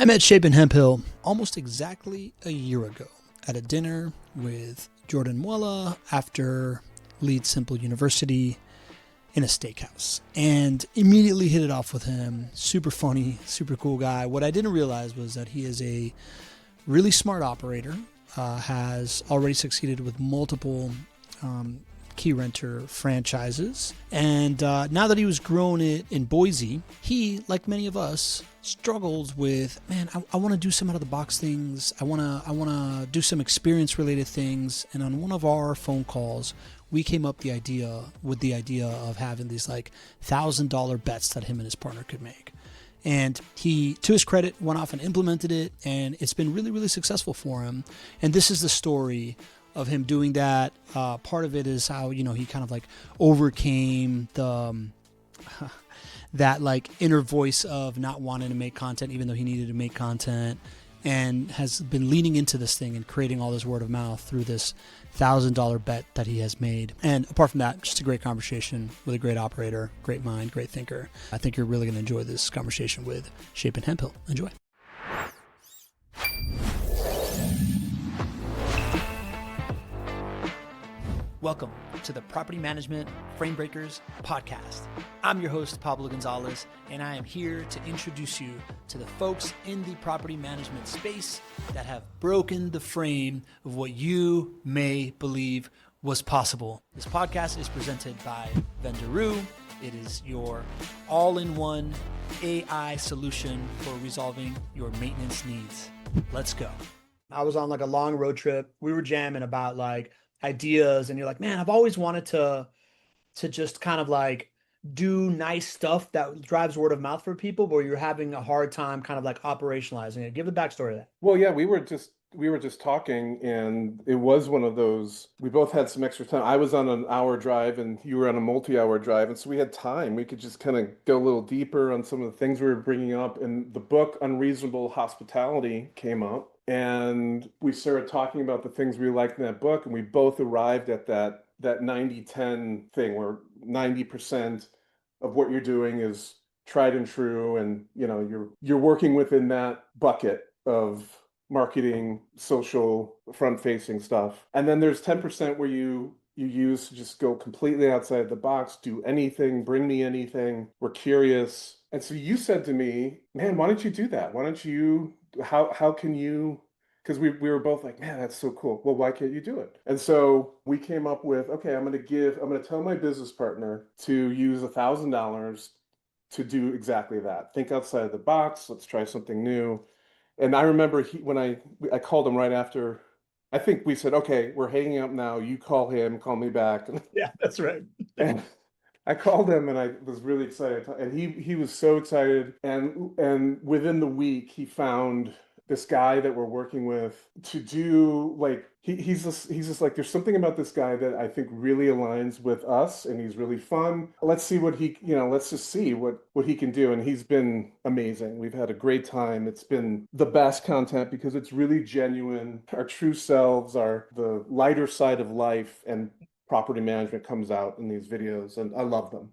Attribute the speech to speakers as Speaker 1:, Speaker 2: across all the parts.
Speaker 1: I met Chapin Hemphill almost exactly a year ago at a dinner with Jordan Muella after Leeds Simple University in a steakhouse, and immediately hit it off with him. Super funny, super cool guy. What I didn't realize was that he is a really smart operator, has already succeeded with multiple key renter franchises. And now that he was growing it in Boise, he, like many of us, struggles with, man, I want to do some out of the box things. I want to do some experience related things. And on one of our phone calls, we came up with the idea of having these like $1,000 bets that him and his partner could make. And he, to his credit, went off and implemented it, and it's been really, really successful for him. And this is the story of him doing that. Part of it is how, he kind of like overcame the that like inner voice of not wanting to make content, even though he needed to make content, and has been leaning into this thing and creating all this word of mouth through this $1,000 bet that he has made. And apart from that, just a great conversation with a great operator, great mind, great thinker. I think you're really going to enjoy this conversation with Chapin Hemphill. Enjoy. Welcome to the Property Management Frame Breakers podcast. I'm your host, Pablo Gonzalez, and I am here to introduce you to the folks in the property management space that have broken the frame of what you may believe was possible. This podcast is presented by Vendoroo. It is your all-in-one AI solution for resolving your maintenance needs. Let's go. I was on like a long road trip. We were jamming about like ideas, and you're like, man, I've always wanted to just kind of like do nice stuff that drives word of mouth for people, but you're having a hard time kind of like operationalizing it. Give the backstory of that.
Speaker 2: Well, yeah, we were just talking, and it was one of those, we both had some extra time. I was on an hour drive and you were on a multi-hour drive, and so we had time. We could just kind of go a little deeper on some of the things we were bringing up, and the book Unreasonable Hospitality came up. And we started talking about the things we liked in that book, and we both arrived at that 90-10 thing where 90% of what you're doing is tried and true, and you're working within that bucket of marketing, social, front-facing stuff. And then there's 10% where you use to just go completely outside the box, do anything, bring me anything. We're curious. And so you said to me, man, why don't you do that? Why don't you how can you, because we were both like, man, that's so cool. Well, why can't you do it? And so we came up with, okay, I'm going to tell my business partner to use $1,000 to do exactly that. Think outside the box. Let's try something new. And I remember when I called him right after, I think we said, okay, we're hanging up now. You call him, call me back.
Speaker 1: Yeah, that's right.
Speaker 2: And I called him, and I was really excited, and he was so excited. And within the week, he found this guy that we're working with to do like he's just like, there's something about this guy that I think really aligns with us, and he's really fun. Let's see what let's just see what he can do. And he's been amazing. We've had a great time. It's been the best content because it's really genuine. Our true selves are the lighter side of life, and property management comes out in these videos, and I love them.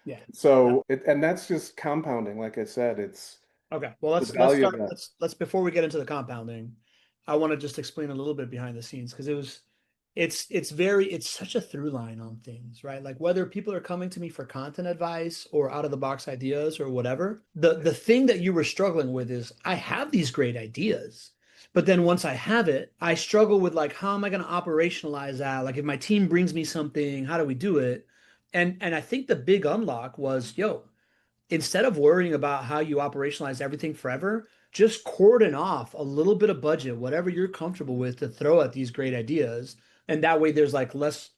Speaker 1: Yeah.
Speaker 2: So and that's just compounding. Like I said, it's
Speaker 1: Okay. Well, let's start. Let's before we get into the compounding, I want to just explain a little bit behind the scenes, because it's such a through line on things, right? Like whether people are coming to me for content advice or out of the box ideas or whatever, the thing that you were struggling with is I have these great ideas, but then once I have it, I struggle with like, how am I going to operationalize that? Like if my team brings me something, how do we do it? And I think the big unlock was, instead of worrying about how you operationalize everything forever, just cordon off a little bit of budget, whatever you're comfortable with, to throw at these great ideas. And that way there's less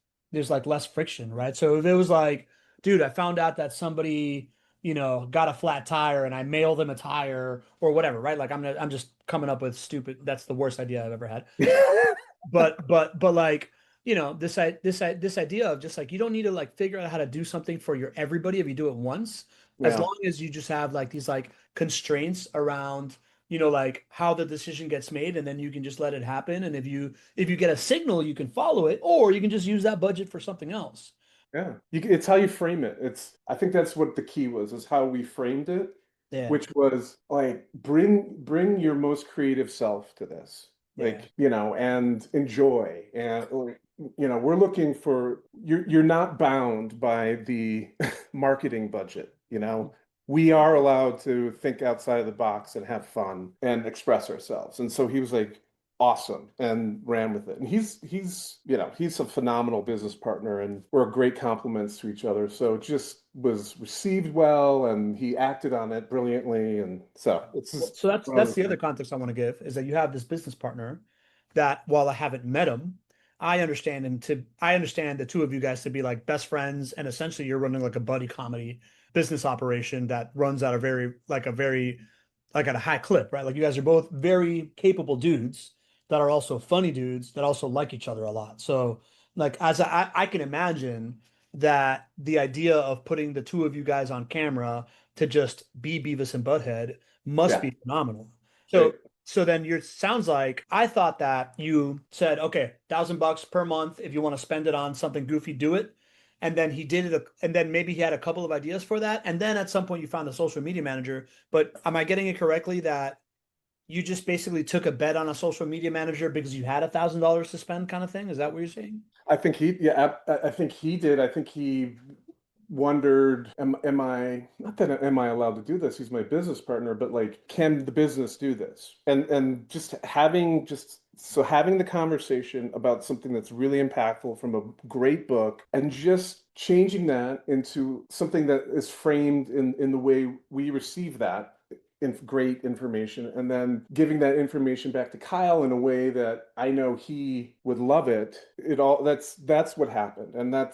Speaker 1: friction, right? So if it was like, dude, I found out that somebody, got a flat tire and I mail them a tire or whatever, right? Like I'm just coming up with stupid, that's the worst idea I've ever had. But like, this idea of just like, you don't need to like figure out how to do something for everybody if you do it once. As long as you just have like these like constraints around, like how the decision gets made, and then you can just let it happen. And if you get a signal, you can follow it, or you can just use that budget for something else.
Speaker 2: Yeah, it's how you frame it. I think that's what the key was, is how we framed it.
Speaker 1: Yeah.
Speaker 2: which was like bring your most creative self to this.
Speaker 1: Yeah.
Speaker 2: Like, and enjoy. And like, we're looking for you're not bound by the marketing budget, We are allowed to think outside of the box and have fun and express ourselves. And so he was like, awesome, and ran with it. And he's a phenomenal business partner, and we're great compliments to each other. So it just was received well, and he acted on it brilliantly. And so it's just
Speaker 1: So that's
Speaker 2: one of
Speaker 1: that's
Speaker 2: those
Speaker 1: the other
Speaker 2: things.
Speaker 1: context I want to give is that you have this business partner that while I haven't met him, I understand the two of you guys to be like best friends, and essentially you're running like a buddy comedy business operation that runs at a high clip, right? Like you guys are both very capable dudes that are also funny dudes that also like each other a lot. So like I can imagine that the idea of putting the two of you guys on camera to just be Beavis and Butthead must
Speaker 2: Yeah,
Speaker 1: be phenomenal.
Speaker 2: right.
Speaker 1: So then your sounds like I thought that you said, okay, $1,000 per month. If you want to spend it on something goofy, do it. And then he did it, and then maybe he had a couple of ideas for that. And then at some point you found a social media manager. But am I getting it correctly that you just basically took a bet on a social media manager because you had $1,000 to spend, kind of thing? Is that what you're saying?
Speaker 2: I think he did. I think he wondered, am I, not that am I allowed to do this? He's my business partner, but like, can the business do this? And having the conversation about something that's really impactful from a great book and just changing that into something that is framed in the way we receive that great information, and then giving that information back to Kyle in a way that I know he would love it. That's what happened, and that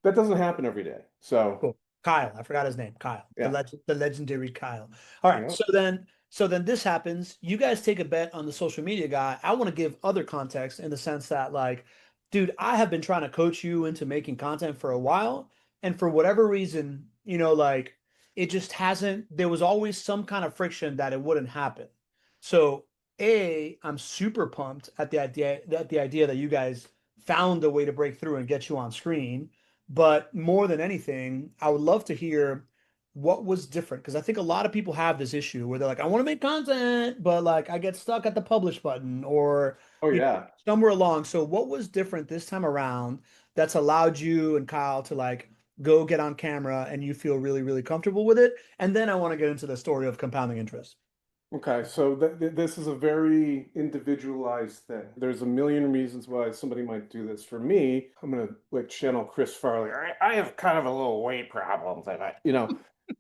Speaker 2: doesn't happen every day. So
Speaker 1: Cool. Kyle, I forgot his name. Kyle,
Speaker 2: yeah,
Speaker 1: the legendary Kyle. All right,
Speaker 2: yeah.
Speaker 1: so then this happens. You guys take a bet on the social media guy. I want to give other context in the sense that, like, dude, I have been trying to coach you into making content for a while, and for whatever reason, like it just hasn't. There was always some kind of friction that it wouldn't happen. So, I'm super pumped at the idea that you guys found a way to break through and get you on screen. But more than anything, I would love to hear what was different because I think a lot of people have this issue where they're like, I want to make content, but like I get stuck at the publish button or
Speaker 2: Oh
Speaker 1: you know,
Speaker 2: yeah.
Speaker 1: somewhere along. So what was different this time around that's allowed you and Kyle to like go get on camera and you feel really, really comfortable with it? And then I want to get into the story of compounding interest.
Speaker 2: Okay, so this is a very individualized thing. There's a million reasons why somebody might do this. For me, I'm gonna like channel Chris Farley. I have kind of a little weight problems, and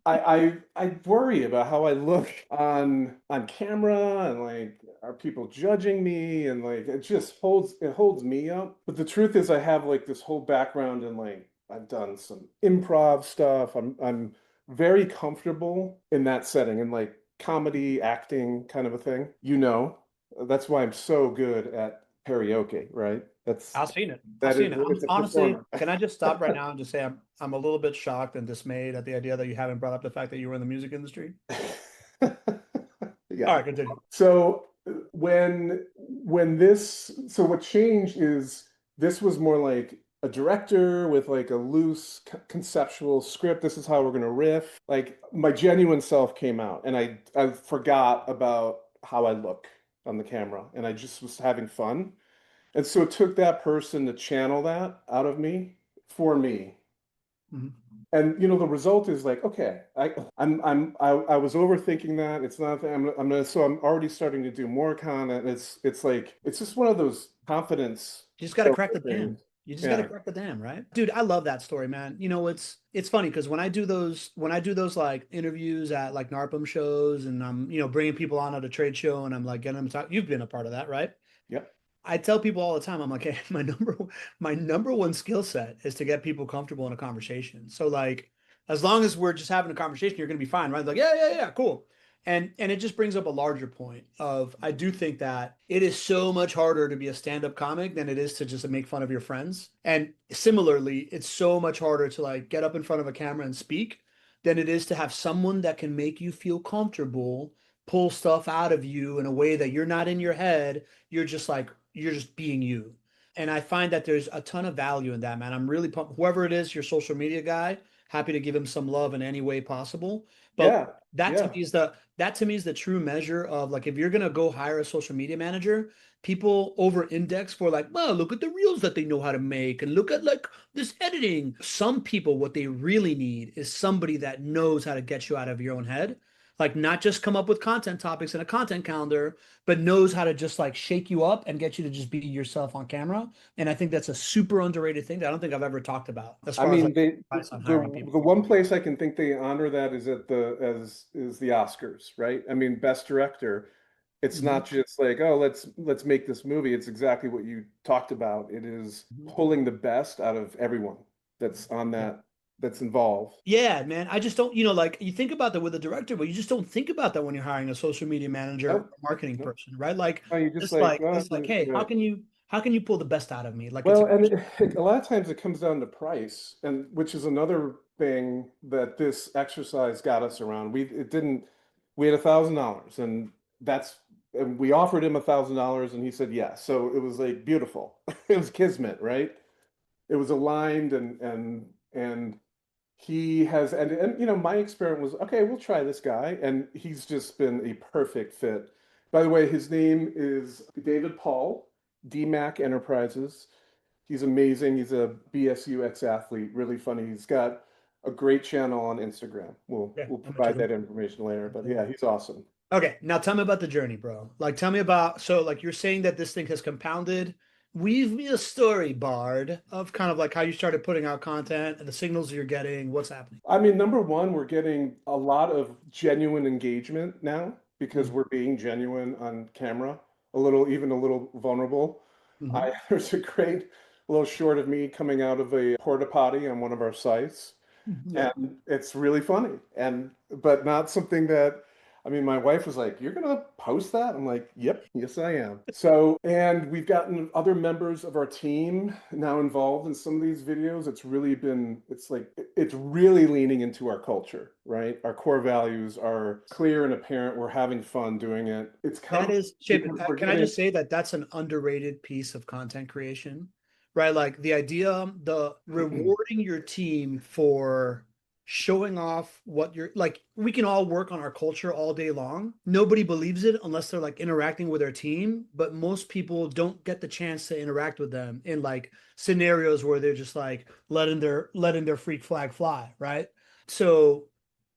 Speaker 2: I worry about how I look on camera, and like, are people judging me? And like, it holds me up. But the truth is, I have like this whole background, and like I've done some improv stuff. I'm very comfortable in that setting, and like comedy, acting kind of a thing. That's why I'm so good at karaoke, right? That's
Speaker 1: I've seen it. I've
Speaker 2: that is
Speaker 1: seen it. I'm
Speaker 2: it's a
Speaker 1: honestly,
Speaker 2: performer.
Speaker 1: can I just stop right now and just say I'm a little bit shocked and dismayed at the idea that you haven't brought up the fact that you were in the music industry. All
Speaker 2: Yeah.
Speaker 1: right, continue.
Speaker 2: So so what changed is this was more like a director with like a loose conceptual script. This is how we're gonna riff. Like my genuine self came out, and I forgot about how I look on the camera, and I just was having fun. And so it took that person to channel that out of me for me.
Speaker 1: Mhm.
Speaker 2: And the result is like, okay, I was overthinking that. It's not that I'm already starting to do more content. It's like it's just one of those confidence
Speaker 1: You just got to crack the
Speaker 2: builder
Speaker 1: dam.
Speaker 2: things.
Speaker 1: You just got to
Speaker 2: Yeah.
Speaker 1: crack the dam, right? Dude, I love that story, man. It's funny because when I do those like interviews at like NARPM shows and I'm, bringing people on at a trade show and I'm like getting them to talk, you've been a part of that, right?
Speaker 2: Yep.
Speaker 1: I tell people all the time, I'm like, hey, my number one skill set is to get people comfortable in a conversation. So like, as long as we're just having a conversation, you're gonna be fine, right? Like, yeah, yeah, yeah, cool. And it just brings up a larger point of I do think that it is so much harder to be a stand-up comic than it is to just make fun of your friends. And similarly, it's so much harder to like get up in front of a camera and speak than it is to have someone that can make you feel comfortable, pull stuff out of you in a way that you're not in your head. You're just being you. And I find that there's a ton of value in that, man. I'm really pumped. Whoever it is, your social media guy, happy to give him some love in any way possible. But
Speaker 2: Yeah. Yeah.
Speaker 1: that to me is the true measure of like if you're gonna go hire a social media manager, people over index for like, well, look at the reels that they know how to make and look at like this editing. Some people, what they really need is somebody that knows how to get you out of your own head. Like not just come up with content topics in a content calendar, but knows how to just like shake you up and get you to just be yourself on camera. And I think that's a super underrated thing that I don't think I've ever talked about as
Speaker 2: I
Speaker 1: far as
Speaker 2: mean,
Speaker 1: like
Speaker 2: they
Speaker 1: advice on hiring
Speaker 2: the
Speaker 1: people.
Speaker 2: the one place I can think they honor that is at the as is the Oscars, right? I mean, Best Director. It's
Speaker 1: Mhm.
Speaker 2: not just like, oh, let's make this movie. It's exactly what you talked about. It is
Speaker 1: Mhm.
Speaker 2: pulling the best out of everyone that's on that's involved.
Speaker 1: Yeah, man. I just don't, like you think about that with a director, but you just don't think about that when you're hiring a social media manager or
Speaker 2: Nope,
Speaker 1: marketing
Speaker 2: nope.
Speaker 1: person, right? Like
Speaker 2: No, you just
Speaker 1: it's like
Speaker 2: oh,
Speaker 1: it's like, hey,
Speaker 2: right.
Speaker 1: how can you pull the best out of me? Like it's a
Speaker 2: Well, and
Speaker 1: question.
Speaker 2: a lot of times it comes down to price, and which is another thing that this exercise got us around. We had $1,000, and and we offered him $1,000, and he said yes. So it was like beautiful. It was kismet, right? It was aligned, and he has, and my experiment was, okay, we'll try this guy, and he's just been a perfect fit. By the way, his name is David Paul, DMAC Enterprises. He's amazing. He's a BSU ex-athlete, really funny. He's got a great channel on Instagram.
Speaker 1: Yeah,
Speaker 2: We'll
Speaker 1: I'm gonna check
Speaker 2: provide
Speaker 1: them
Speaker 2: that information later. But
Speaker 1: out.
Speaker 2: yeah, he's awesome.
Speaker 1: Okay, now tell me about the journey, bro. Like, tell me about, so like you're saying that this thing has compounded. Weave me a story, Bard, of kind of like how you started putting out content and the signals you're getting, what's happening.
Speaker 2: I mean, number one, we're getting a lot of genuine engagement now because
Speaker 1: Mhm.
Speaker 2: we're being genuine on camera, even a little vulnerable.
Speaker 1: Mhm.
Speaker 2: There's a great little short of me coming out of a porta potty on one of our sites.
Speaker 1: Yeah.
Speaker 2: And it's really funny. But not something that, I mean, my wife was like, "You're gonna post that?" I'm like, "Yep, yes, I am." So, and we've gotten other members of our team now involved in some of these videos. It's really leaning into our culture, right? Our core values are clear and apparent. We're having fun doing it. It's
Speaker 1: That
Speaker 2: come
Speaker 1: is, Chapin,
Speaker 2: because we're
Speaker 1: can I
Speaker 2: getting,
Speaker 1: just say that that's an underrated piece of content creation, right? Like the idea, the rewarding your team for showing off what you're like, we can all work on our culture all day long. Nobody believes it unless they're like interacting with their team, but most people don't get the chance to interact with them in like scenarios where they're just like letting their freak flag fly, right? So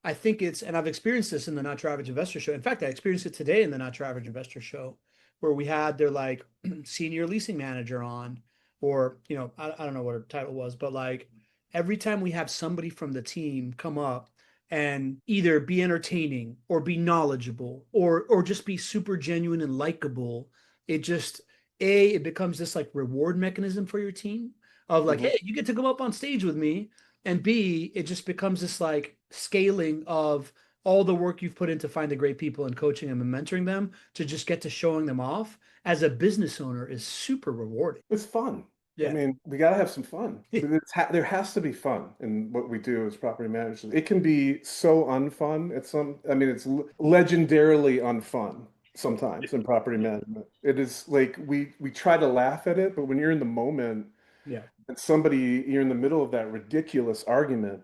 Speaker 1: I think it's, and I've experienced this in the Not Your Average Investor show. In fact, I experienced it today in the Not Your Average Investor show, where we had their like senior leasing manager on, or, I don't know what her title was, but like every time we have somebody from the team come up and either be entertaining or be knowledgeable or just be super genuine and likable, it just, it becomes this like reward mechanism for your team of like,
Speaker 2: Mhm.
Speaker 1: hey, you get to come up on stage with me, and B, it just becomes this like scaling of all the work you've put into finding great people and coaching them and mentoring them to just get to showing them off as a business owner is super rewarding.
Speaker 2: It's fun. I
Speaker 1: Yeah.
Speaker 2: mean, we got to have some fun. There has to be fun in what we do as property managers. It can be so unfun. I mean, it's legendarily unfun sometimes in property management. It is like we try to laugh at it, but when you're in the moment
Speaker 1: Yeah.
Speaker 2: and you're in the middle of that ridiculous argument,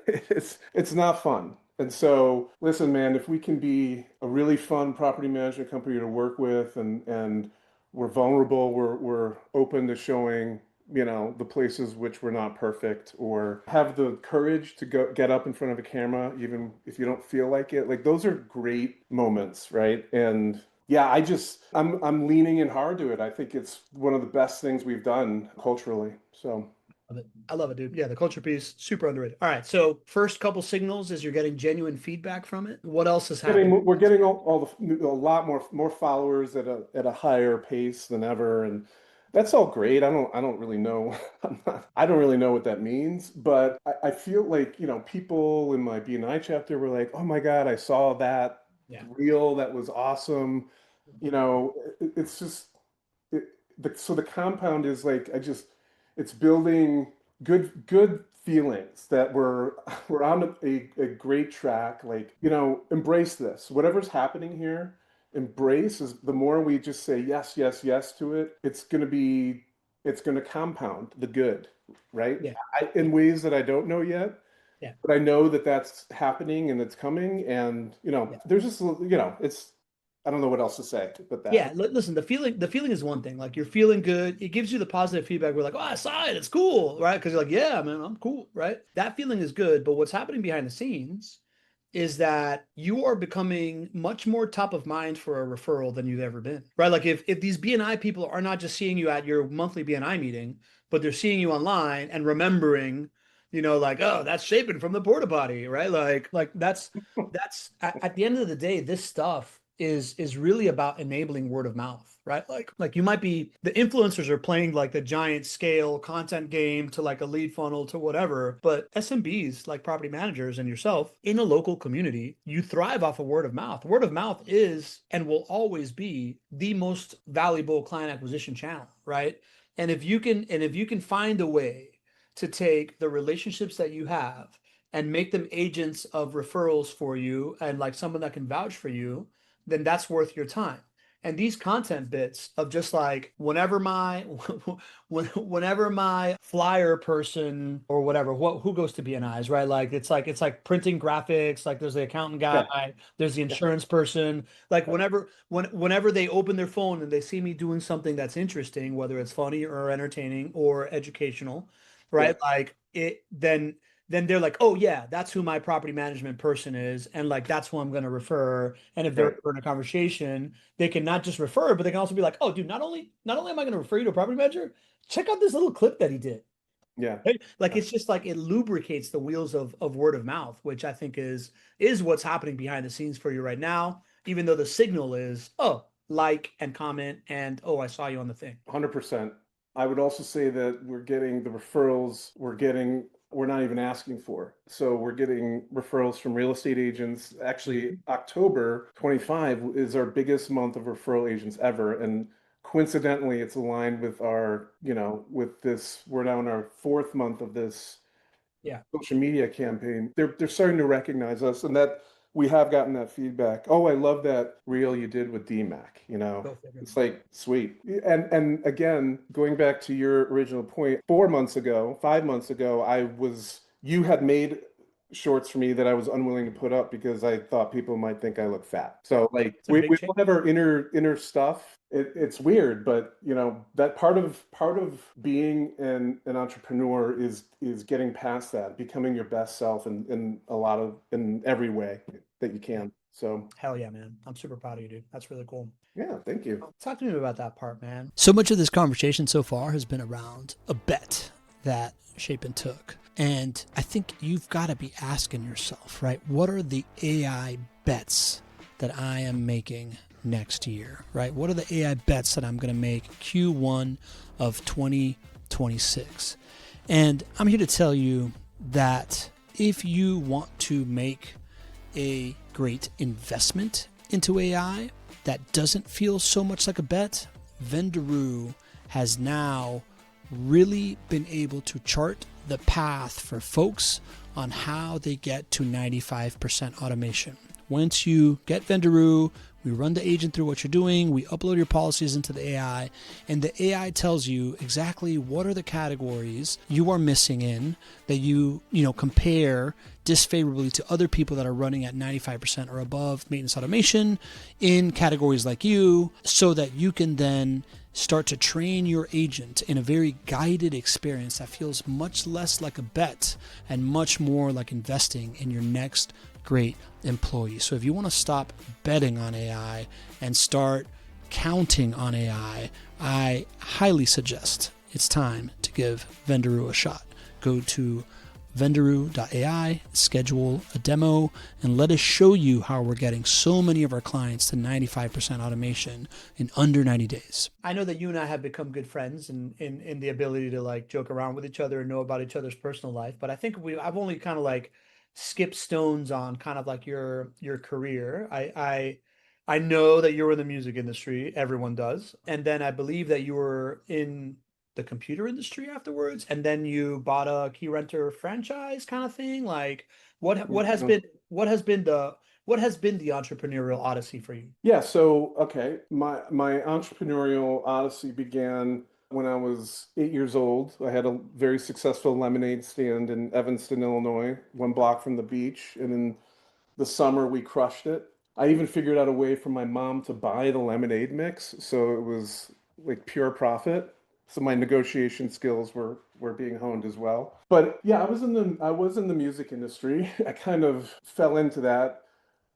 Speaker 2: it's not fun. And so, listen, man, if we can be a really fun property management company to work with and we're vulnerable, we're open to showing, the places which we're not perfect or have the courage to go get up in front of a camera, even if you don't feel like it. Like those are great moments, right? And yeah, I'm leaning in hard to it. I think it's one of the best things we've done culturally. So
Speaker 1: Love it. I love it, dude. Yeah, the culture piece, super underrated. All right. So first couple signals is you're getting genuine feedback from it. What else is happening?
Speaker 2: we're getting a lot more followers at a higher pace than ever, and that's all great. I don't really know. I don't really know what that means, but I feel like, people in my BNI chapter were like, "Oh my God, I saw that
Speaker 1: Yeah.
Speaker 2: reel. That was awesome." It's just it, so the compound is like it's building good feelings that we're on a great track. Like, embrace this. Whatever's happening here, embrace is the more we just say yes, yes, yes to it, it's gonna compound the good, right?
Speaker 1: Yeah.
Speaker 2: In ways that I don't know yet,
Speaker 1: Yeah.
Speaker 2: but I know that that's happening and it's coming. And,
Speaker 1: Yeah.
Speaker 2: there's just, it's, I don't know what else to say but that.
Speaker 1: Yeah, listen, the feeling is one thing. Like you're feeling good. It gives you the positive feedback. We're like, oh, I saw it. It's cool, right? Because you're like, yeah, man, I'm cool, right? That feeling is good. But what's happening behind the scenes is that you are becoming much more top of mind for a referral than you've ever been, right? Like if these BNI people are not just seeing you at your monthly BNI meeting, but they're seeing you online and remembering, like, oh, that's Chapin from the porta potty, right? Like that's at the end of the day, this stuff is really about enabling word of mouth, right? Like you might be the influencers are playing like the giant scale content game to like a lead funnel to whatever, but SMBs like property managers and yourself in a local community, you thrive off of word of mouth. Word of mouth is and will always be the most valuable client acquisition channel, right? And if you can find a way to take the relationships that you have and make them agents of referrals for you and like someone that can vouch for you, then that's worth your time. And these content bits of just like whenever my flyer person or whatever, who goes to BNIs, right? Like it's like printing graphics, like there's the accountant
Speaker 2: Yeah.
Speaker 1: guy, there's the
Speaker 2: Yeah.
Speaker 1: insurance person. Like
Speaker 2: Yeah.
Speaker 1: whenever they open their phone and they see me doing something that's interesting, whether it's funny or entertaining or educational,
Speaker 2: Yeah.
Speaker 1: right? Like it then they're like, oh yeah, that's who my property management person is, and like that's who I'm going to refer. And if they're
Speaker 2: Right.
Speaker 1: in a conversation, they can not just refer, but they can also be like, oh, dude, not only am I going to refer you to a property manager, check out this little clip that he did.
Speaker 2: Yeah.
Speaker 1: Right? Like
Speaker 2: Yeah.
Speaker 1: it's just like it lubricates the wheels of word of mouth, which I think is what's happening behind the scenes for you right now. Even though the signal is, oh, like and comment, and oh, I saw you on the thing.
Speaker 2: 100%. I would also say that we're getting the referrals we're not even asking for. So we're getting referrals from real estate agents. Actually,
Speaker 1: Mhm.
Speaker 2: October 25 is our biggest month of referral agents ever. And coincidentally, it's aligned with with this, we're now in our fourth month of this
Speaker 1: Yeah,
Speaker 2: social media campaign. They're starting to recognize us, and that we have gotten that feedback. Oh, I love that reel you did with DMAC.
Speaker 1: go figure.
Speaker 2: It's like sweet. And again, going back to your original point, 4 months ago, 5 months ago, you had made shorts for me that I was unwilling to put up because I thought people might think I look fat.
Speaker 1: Yeah,
Speaker 2: So like
Speaker 1: it's a
Speaker 2: we
Speaker 1: big
Speaker 2: all
Speaker 1: change.
Speaker 2: have our inner stuff. It's weird, but that part of being an entrepreneur is getting past that, becoming your best self in every way that you
Speaker 1: Yeah.
Speaker 2: can. So
Speaker 1: Hell yeah, man. I'm super proud of you, dude. That's really cool.
Speaker 2: yeah, thank you.
Speaker 1: Talk to me about that part, man. So much of this conversation so far has been around a bet that Chapin took. And I think you've got to be asking yourself, right? What are the AI bets that I am making next year, right? What are the AI bets that I'm going to make Q1 of 2026? And I'm here to tell you that if you want to make a great investment into AI that doesn't feel so much like a bet, Vendoroo has now really been able to chart the path for folks on how they get to 95% automation. Once you get Vendoroo, we run the agent through what you're doing, we upload your policies into the AI, and the AI tells you exactly what are the categories you are missing in that you compare disfavorably to other people that are running at 95% or above maintenance automation in categories like you, so that you can then start to train your agent in a very guided experience that feels much less like a bet and much more like investing in your next great employee. So if you want to stop betting on AI and start counting on AI, I highly suggest it's time to give Vendoroo a shot. Go to Vendoroo.ai, schedule a demo, and let us show you how we're getting so many of our clients to 95% automation in under 90 days. I know that you and I have become good friends in the ability to like joke around with each other and know about each other's personal life, but I think I've only kind of like skipped stones on kind of like your career. I know that you were in the music industry, everyone does. And then I believe that you were in the computer industry afterwards, and then you bought a key renter franchise kind of thing. Like what has been what has been the entrepreneurial odyssey for you?
Speaker 2: Yeah, so okay, my entrepreneurial odyssey began when I was 8 years old. I had a very successful lemonade stand in Evanston, Illinois, 1 block from the beach. And in the summer, we crushed it. I even figured out a way for my mom to buy the lemonade mix, so it was like pure profit. So my negotiation skills were being honed as well. But yeah, I was in the music industry. I kind of fell into that,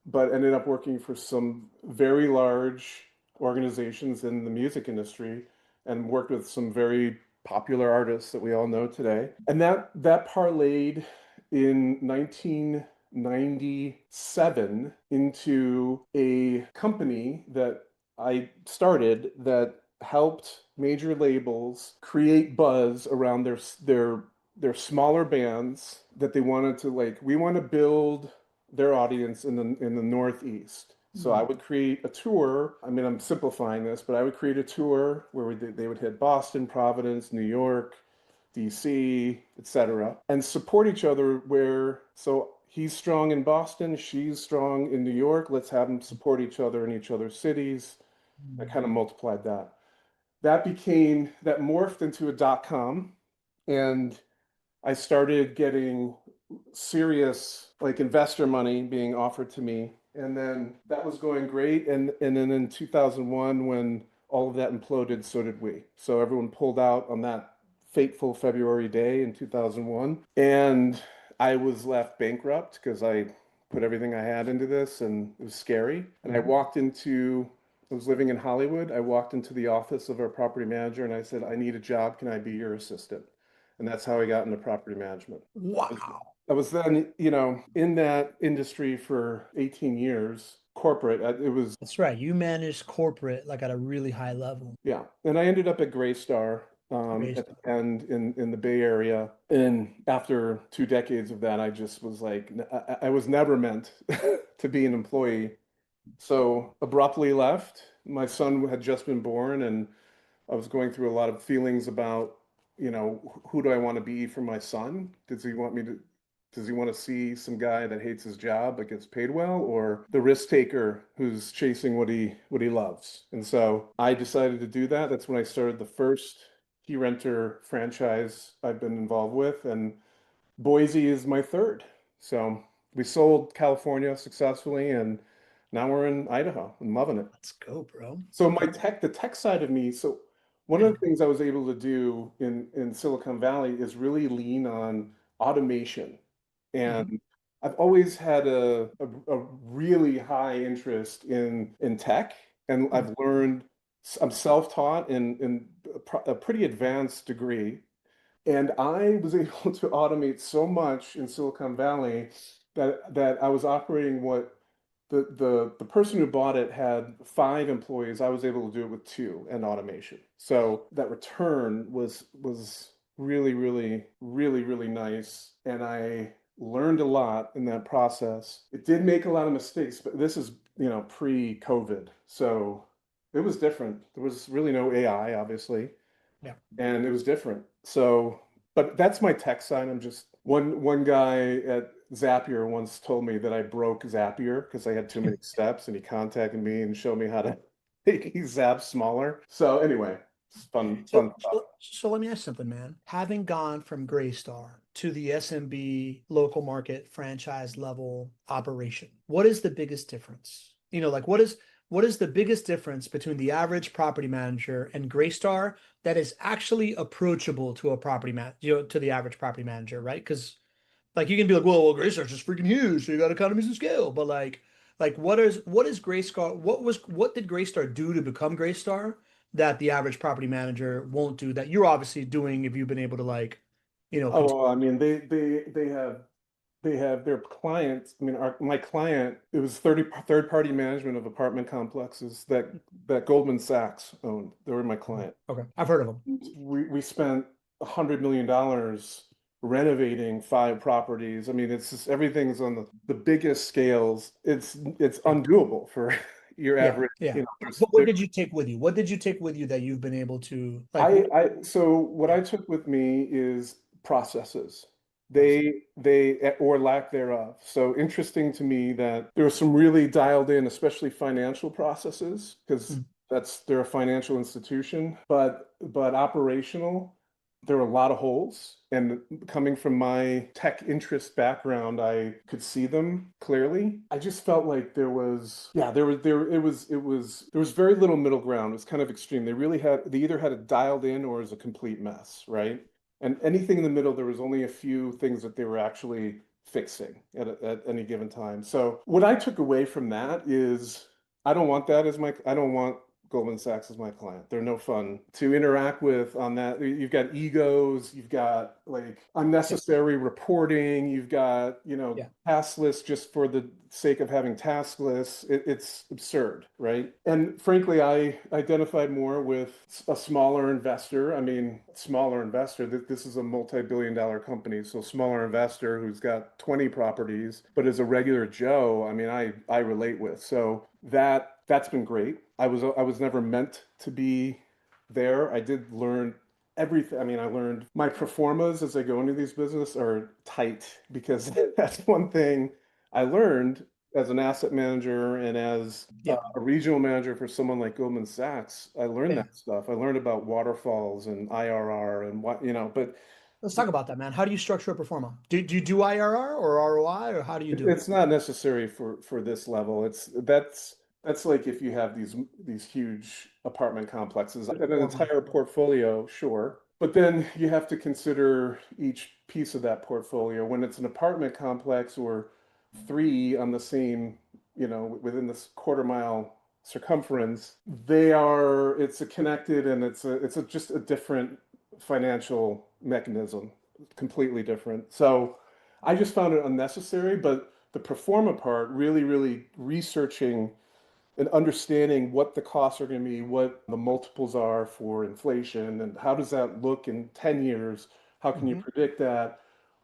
Speaker 2: but ended up working for some very large organizations in the music industry and worked with some very popular artists that we all know today. And that parlayed in 1997 into a company that I started that helped major labels create buzz around their smaller bands that they wanted to, like, we want to build their audience in the Northeast. So I would create a tour. I mean, I'm simplifying this, but I would create a tour where they would hit Boston, Providence, New York, DC, etc., and support each other where, so he's strong in Boston, she's strong in New York. Let's have them support each other in each other's cities. I kind of multiplied that. That morphed into a .com, and I started getting serious, like, investor money being offered to me. And then that was going great. And then in 2001, when all of that imploded, so did we. So everyone pulled out on that fateful February day in 2001. And I was left bankrupt because I put everything I had into this, and it was scary. And I was living in Hollywood. I walked into the office of our property manager and I said, I need a job. Can I be your assistant? And that's how I got into property management.
Speaker 1: Wow.
Speaker 2: I was then, in that industry for 18 years, corporate. It was,
Speaker 1: That's right. You managed corporate like at a really high level.
Speaker 2: yeah. And I ended up at Graystar
Speaker 1: Great
Speaker 2: at
Speaker 1: stuff.
Speaker 2: the end in the Bay Area. And after 2 decades of that, I just was like, I was never meant to be an employee. So abruptly left. My son had just been born, and I was going through a lot of feelings about, who do I want to be for my son? Does he want to see some guy that hates his job but gets paid well, or the risk taker who's chasing what he loves? And so I decided to do that. That's when I started the first key renter franchise I've been involved with, and Boise is my third. So we sold California successfully, and now we're in Idaho. I'm loving it.
Speaker 1: Let's go, bro.
Speaker 2: So the tech side of me, so one of the things I was able to do in Silicon Valley is really lean on automation.
Speaker 1: Mhm.
Speaker 2: And I've always had a really high interest in tech. And
Speaker 1: Mhm.
Speaker 2: I've learned, I'm self-taught in a pretty advanced degree. And I was able to automate so much in Silicon Valley that I was operating what the person who bought it had 5 employees. I was able to do it with two and automation. So that return was really, really, really, really nice. And I learned a lot in that process. It did make a lot of mistakes, but this is, pre-COVID. So it was different. There was really no AI, obviously,
Speaker 1: Yeah.
Speaker 2: and it was different. So, but that's my tech side. I'm just one guy at Zapier once told me that I broke Zapier because I had too many steps, and he contacted me and showed me how to make his apps smaller. So anyway, it's fun,
Speaker 1: So,
Speaker 2: fun stuff.
Speaker 1: so, so let me ask something, man. Having gone from Graystar to the SMB local market franchise level operation, what is the biggest difference? Like what is the biggest difference between the average property manager and Graystar that is actually approachable to a property man, to the average property manager, right? Because like you can be like, well, Graystar's just freaking huge, so you got economies of scale. But like what is Graystar? What did Graystar do to become Graystar that the average property manager won't do that you're obviously doing if you've been able to like, continue.
Speaker 2: Oh, well, I mean, they have their clients. I mean, my client, it was third party management of apartment complexes that Goldman Sachs owned. They were my client.
Speaker 1: Okay, I've heard of them.
Speaker 2: We spent $100 million renovating 5 properties. I mean, it's just everything's on the biggest scales. It's
Speaker 1: Yeah,
Speaker 2: undoable for your
Speaker 1: yeah,
Speaker 2: average,
Speaker 1: yeah.
Speaker 2: there's
Speaker 1: But what did you take with you? What did you take with you that you've been able to like?
Speaker 2: so what
Speaker 1: Yeah,
Speaker 2: I took with me is processes.
Speaker 1: process.
Speaker 2: Or lack thereof. So interesting to me that there were some really dialed in, especially financial processes, because
Speaker 1: Mm.
Speaker 2: they're a financial institution, but operational, there were a lot of holes. And coming from my tech interest background, I could see them clearly. I just felt like there was, yeah, there was very little middle ground. It was kind of extreme. They either had it dialed in or it was a complete mess, right? And anything in the middle, there was only a few things that they were actually fixing at any given time. So what I took away from that is I don't want Goldman Sachs as my client. They're no fun to interact with on that. You've got egos, you've got like
Speaker 1: Yep.
Speaker 2: unnecessary reporting, you've got,
Speaker 1: Yeah.
Speaker 2: task lists just for the sake of having task lists. It's absurd, right? And frankly, I identified more with a smaller investor. I mean, smaller investor, this is a multi-billion dollar company, so smaller investor who's got 20 properties, but is a regular Joe, I mean, I relate with. So that's been great. I was never meant to be there. I did learn everything. I mean, I learned my performas as I go into these business are tight because that's one thing I learned as an asset manager and as
Speaker 1: Yeah.
Speaker 2: a regional manager for someone like Goldman Sachs. I learned
Speaker 1: Yeah.
Speaker 2: that stuff. I learned about waterfalls and IRR and but
Speaker 1: Let's talk about that, man. How do you structure a performa? Do you do IRR or ROI, or how do you do it?
Speaker 2: it's not necessary for this level. That's like if you have these huge apartment complexes and an
Speaker 1: Performa.
Speaker 2: entire portfolio, sure. But then you have to consider each piece of that portfolio. When it's an apartment complex or three on the same, within this quarter mile circumference, it's a connected and just a different financial mechanism, completely different. So I just found it unnecessary, but the performa part, really, really researching and understanding what the costs are going to be, what the multiples are for inflation, and how does that look in 10 years? How can you
Speaker 1: Hmm.
Speaker 2: predict that?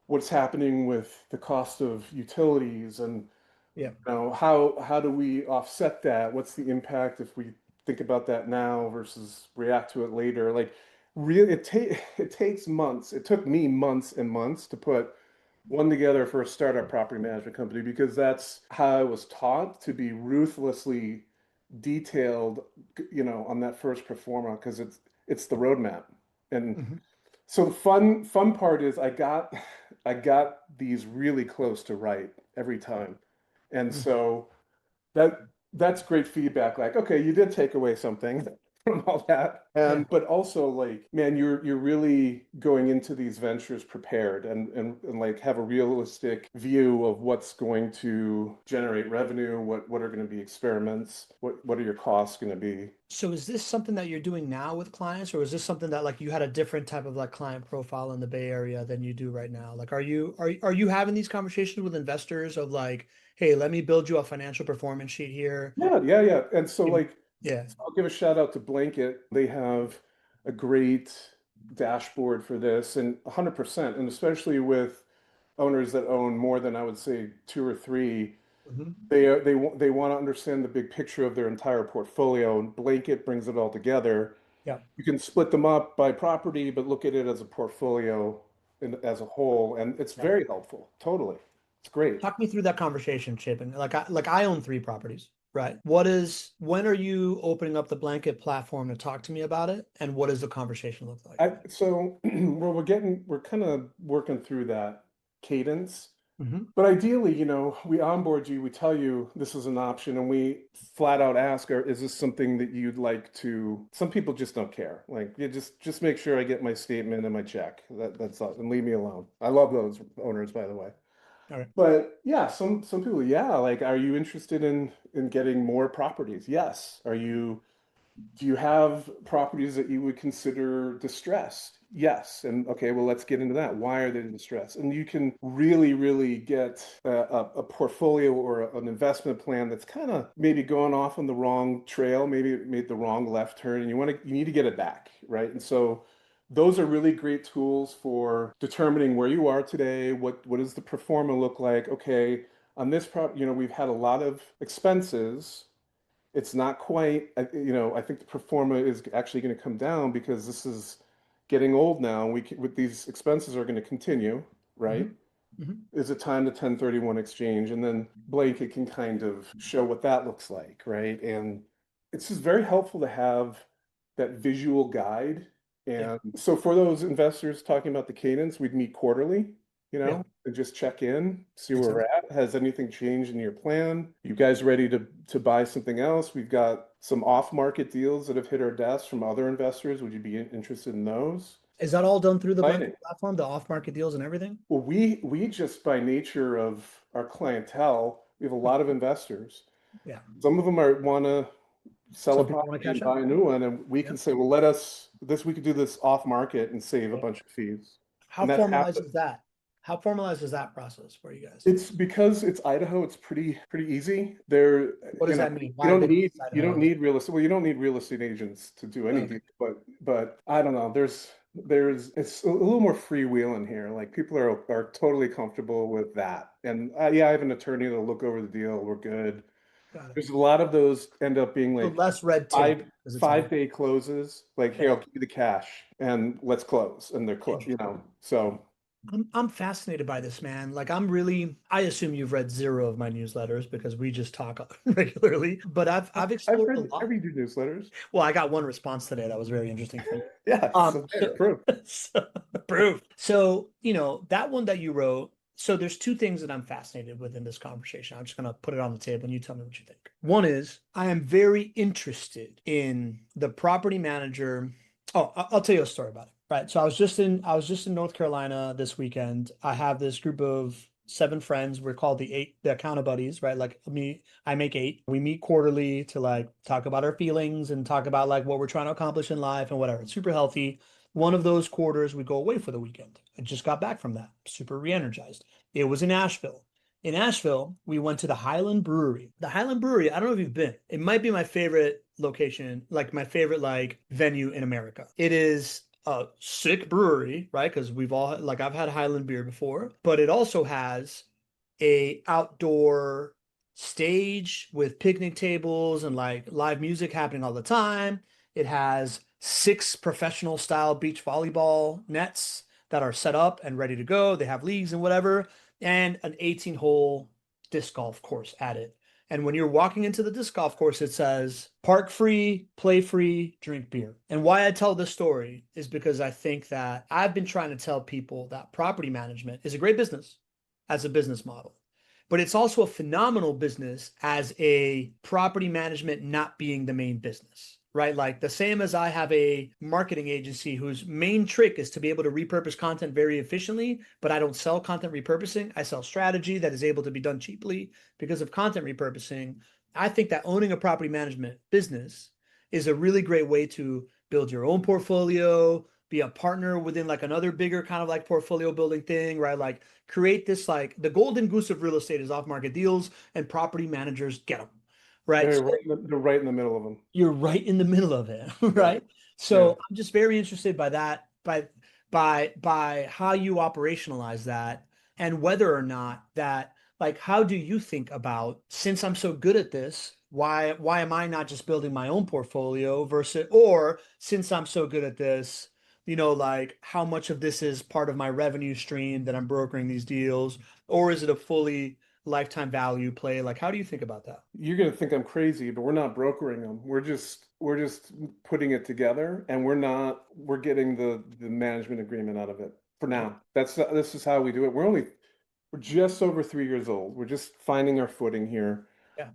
Speaker 2: What's happening with the cost of utilities and
Speaker 1: Yeah.
Speaker 2: how do we offset that? What's the impact if we think about that now versus react to it later? Like really it takes months. It took me months and months to put one together for a startup property management company because that's how I was taught to be ruthlessly detailed, on that first performer because it's the roadmap. And
Speaker 1: Hmm.
Speaker 2: so the fun part is I got these really close to right every time. And
Speaker 1: Hmm.
Speaker 2: so that's great feedback. Like, okay, you did take away something from all that.
Speaker 1: Yeah.
Speaker 2: But also like, man, you're really going into these ventures prepared and like have a realistic view of what's going to generate revenue, what are going to be experiments, what are your costs going to be.
Speaker 1: So is this something that you're doing now with clients, or is this something that like you had a different type of like client profile in the Bay Area than you do right now? Like, are you having these conversations with investors of like, hey, let me build you a financial performance sheet here?
Speaker 2: Yeah, yeah, yeah. And so like
Speaker 1: Yeah.
Speaker 2: I'll give a shout out to Blanket. They have a great dashboard for this and 100%, and especially with owners that own more than I would say two or three,
Speaker 1: Hmm.
Speaker 2: they want to understand the big picture of their entire portfolio, and Blanket brings it all together.
Speaker 1: Yeah.
Speaker 2: You can split them up by property, but look at it as a portfolio as a whole, and it's
Speaker 1: Yeah.
Speaker 2: very helpful. Totally. It's great.
Speaker 1: Talk me through that conversation, Chapin. Like I own three properties, right? When are you opening up the Blanket platform to talk to me about it? And what does the conversation look like?
Speaker 2: So well, we're kind of working through that cadence.
Speaker 1: Hmm.
Speaker 2: But ideally, we onboard you, we tell you this is an option, and we flat out ask, is this something that you'd like to? Some people just don't care. Like, you just make sure I get my statement and my check. That's all, and leave me alone. I love those owners, by the way.
Speaker 1: All right.
Speaker 2: But yeah, some people, yeah, like, are you interested in getting more properties? Yes. Do you have properties that you would consider distressed? Yes. And okay, well, let's get into that. Why are they distressed? And you can really, really get a portfolio or an investment plan that's kind of maybe going off on the wrong trail, maybe it made the wrong left turn, and you need to get it back, right? And so those are really great tools for determining where you are today, what does the performance look like? Okay, on this we've had a lot of expenses. It's not quite, I think the performa is actually going to come down because this is getting old now. With these expenses are going to continue, right?
Speaker 1: Hmm. Hmm.
Speaker 2: Is it time to 1031 exchange? And then Blanket can kind of show what that looks like, right? And it's just very helpful to have that visual guide.
Speaker 1: Yeah.
Speaker 2: And so for those investors talking about the cadence, we'd meet quarterly,
Speaker 1: Yeah.
Speaker 2: and just check in, see
Speaker 1: Makes
Speaker 2: where we're
Speaker 1: sense.
Speaker 2: at. Has anything changed in your plan? You guys ready to buy something else? We've got some off-market deals that have hit our desk from other investors. Would you be interested in those?
Speaker 1: Is that all done through the Vendoroo
Speaker 2: Exciting.
Speaker 1: platform, the off-market deals and everything?
Speaker 2: Well, we just by nature of our clientele, we have a lot of investors.
Speaker 1: Yeah.
Speaker 2: Some of them are want to sell a
Speaker 1: Some people want to
Speaker 2: property and
Speaker 1: cash out.
Speaker 2: buy a new one, and we
Speaker 1: Yeah.
Speaker 2: can say, well, we could do this off market and save a
Speaker 1: Yeah.
Speaker 2: bunch of fees.
Speaker 1: How
Speaker 2: And that's
Speaker 1: formalized
Speaker 2: happened.
Speaker 1: is that? How formalized is that process for you guys?
Speaker 2: It's because it's Idaho, it's pretty easy. There,
Speaker 1: What does that mean?
Speaker 2: you
Speaker 1: Why
Speaker 2: don't
Speaker 1: big
Speaker 2: need
Speaker 1: side
Speaker 2: you don't
Speaker 1: hose?
Speaker 2: need real estate. Well, you don't need real estate agents to do
Speaker 1: Okay.
Speaker 2: anything, but I don't know. There's it's a little more freewheeling here. Like people are totally comfortable with that. And yeah, I have an attorney that'll look over the deal. We're good.
Speaker 1: Got it.
Speaker 2: There's a lot of those end up being
Speaker 1: So
Speaker 2: like
Speaker 1: less red tape
Speaker 2: five
Speaker 1: because it's
Speaker 2: five
Speaker 1: all.
Speaker 2: day closes. Like, here,
Speaker 1: Yeah.
Speaker 2: I'll give you the cash and let's close. And they're close,
Speaker 1: Interesting.
Speaker 2: So
Speaker 1: I'm fascinated by this, man. Like I assume you've read zero of my newsletters because we just talk regularly, but I've
Speaker 2: I've
Speaker 1: explored a
Speaker 2: read
Speaker 1: lot.
Speaker 2: every do newsletters.
Speaker 1: Well, I got one response today that was very interesting from you.
Speaker 2: Yeah, so there,
Speaker 1: So,
Speaker 2: proof.
Speaker 1: so proof. So, that one that you wrote. So there's two things that I'm fascinated with in this conversation. I'm just gonna put it on the table and you tell me what you think. One is I am very interested in the property manager. Oh, I'll tell you a story about it. Right. So I was just in North Carolina this weekend. I have this group of 7 friends. We're called the Account Buddies, right? Like me, I make 8. We meet quarterly to like talk about our feelings and talk about like what we're trying to accomplish in life and whatever. It's super healthy. One of those quarters, we go away for the weekend. I just got back from that, super re-energized. It was in Asheville. In Asheville, we went to the Highland Brewery. The Highland Brewery, I don't know if you've been. It might be my favorite location, like my favorite like venue in America. It is a sick brewery, right? Because we've all like I've had Highland beer before, but it also has a outdoor stage with picnic tables and like live music happening all the time. It has 6 professional style beach volleyball nets that are set up and ready to go. They have leagues and whatever, and an 18-hole disc golf course at it. And when you're walking into the disc golf course, it says park free, play free, drink beer. And why I tell this story is because I think that I've been trying to tell people that property management is a great business as a business model, but it's also a phenomenal business as a property management not being the main business. Right. Like the same as I have a marketing agency whose main trick is to be able to repurpose content very efficiently, but I don't sell content repurposing. I sell strategy that is able to be done cheaply because of content repurposing. I think that owning a property management business is a really great way to build your own portfolio, be a partner within like another bigger kind of like portfolio building thing, right? Like create this like the golden goose of real estate is off market deals and property managers get them, right? So
Speaker 2: They're right in the middle of them.
Speaker 1: you're right in the middle of it,
Speaker 2: Yeah,
Speaker 1: right?
Speaker 2: yeah.
Speaker 1: So I'm just very interested by that, by how you operationalize that and whether or not that, like, how do you think about, since I'm so good at this, why am I not just building my own portfolio versus, or since I'm so good at this, like how much of this is part of my revenue stream that I'm brokering these deals, or is it a fully lifetime value play? Like, how do you think about that?
Speaker 2: You're gonna think I'm crazy, but we're not brokering them. We're just putting it together, and we're getting the management agreement out of it for
Speaker 1: Yeah.
Speaker 2: now. This is how we do it. We're just over 3 years old. We're just finding our footing here.
Speaker 1: Yeah.